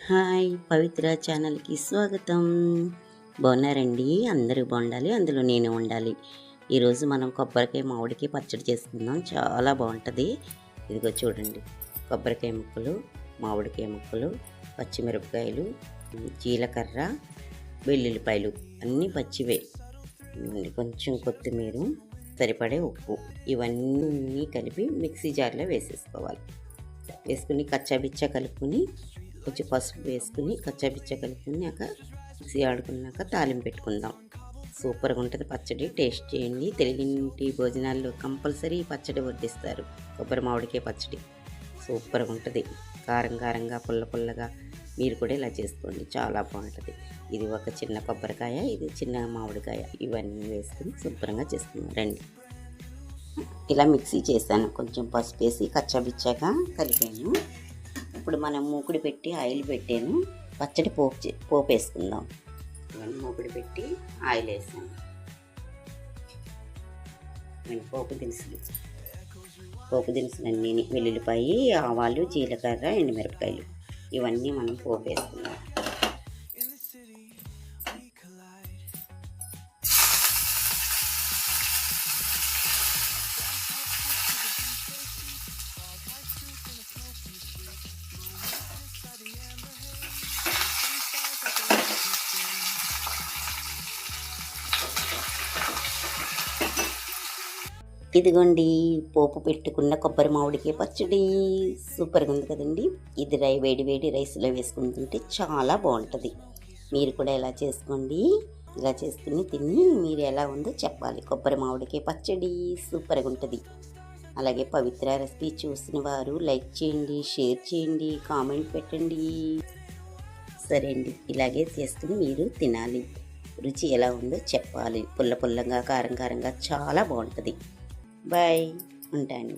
Hi పవిత్ర ఛానల్కి స్వాగతం. బాగున్నారండి? అందరూ బాగుండాలి, అందులో నేను ఉండాలి. ఈరోజు మనం కొబ్బరికాయ మామిడికాయ పచ్చడి చేసుకుందాం. చాలా బాగుంటుంది. ఇదిగో చూడండి, కొబ్బరికాయ ముక్కలు, మామిడికాయ ముక్కలు, పచ్చిమిరపకాయలు, జీలకర్ర, వెల్లుల్లిపాయలు అన్నీ పచ్చివే, కొంచెం కొత్తిమీర, సరిపడే ఉప్పు, ఇవన్నీ కలిపి మిక్సీ జార్లో వేసేసుకోవాలి. వేసుకుని కచ్చాబిచ్చా కలుపుకొని, కొంచెం పసుపు వేసుకుని కచ్చాపిచ్చా కలుపుకున్నాక మిక్సీ ఆడుకున్నాక తాలింపు పెట్టుకుందాం. సూపర్గా ఉంటుంది పచ్చడి. టేస్ట్ చేయండి. తెలుగింటి భోజనాల్లో కంపల్సరీ పచ్చడి వడ్డిస్తారు. కొబ్బరి మామిడికాయ పచ్చడి సూపర్గా ఉంటుంది. కారం కారంగా, పుల్ల పుల్లగా. మీరు కూడా ఇలా చేసుకోండి, చాలా బాగుంటుంది. ఇది ఒక చిన్న కొబ్బరికాయ, ఇది చిన్న మామిడికాయ, ఇవన్నీ వేసుకుని శుభ్రంగా చేసుకుందాం రండి. ఇలా మిక్సీ చేశాను, కొంచెం పసుపు వేసి కచ్చాబిచ్చాగా కలిపాను. ఇప్పుడు మనం మూకుడు పెట్టి ఆయిల్ పెట్టాను. పచ్చడి పోపు వేసుకుందాం. ఇవన్నీ మూకుడు పెట్టి ఆయిల్ వేసాను. పోపు దినుసులు అన్నీ, వెల్లుల్లిపాయి, ఆవాలు, జీలకర్ర, ఎండుమిరపకాయలు, ఇవన్నీ మనం పోపు వేసుకుందాం. ఇదిగోండి, పోపు పెట్టుకున్న కొబ్బరి మామిడికాయ పచ్చడి సూపర్గా ఉంది కదండి. ఇది వేడి వేడి రైస్లో వేసుకుని తింటే చాలా బాగుంటుంది. మీరు కూడా ఎలా చేసుకోండి. ఇలా చేసుకుని తిని మీరు ఎలా ఉందో చెప్పాలి. కొబ్బరి మామిడికాయ పచ్చడి సూపర్గా ఉంటుంది. అలాగే పవిత్ర రెసిపీ చూసిన వారు లైక్ చేయండి, షేర్ చేయండి, కామెంట్ పెట్టండి. సరే అండి, ఇలాగే చేసుకుని మీరు తినాలి. రుచి ఎలా ఉందో చెప్పాలి. పుల్ల పుల్లగా, కారం కారంగా చాలా బాగుంటుంది. బాయ్, ఉంటాను.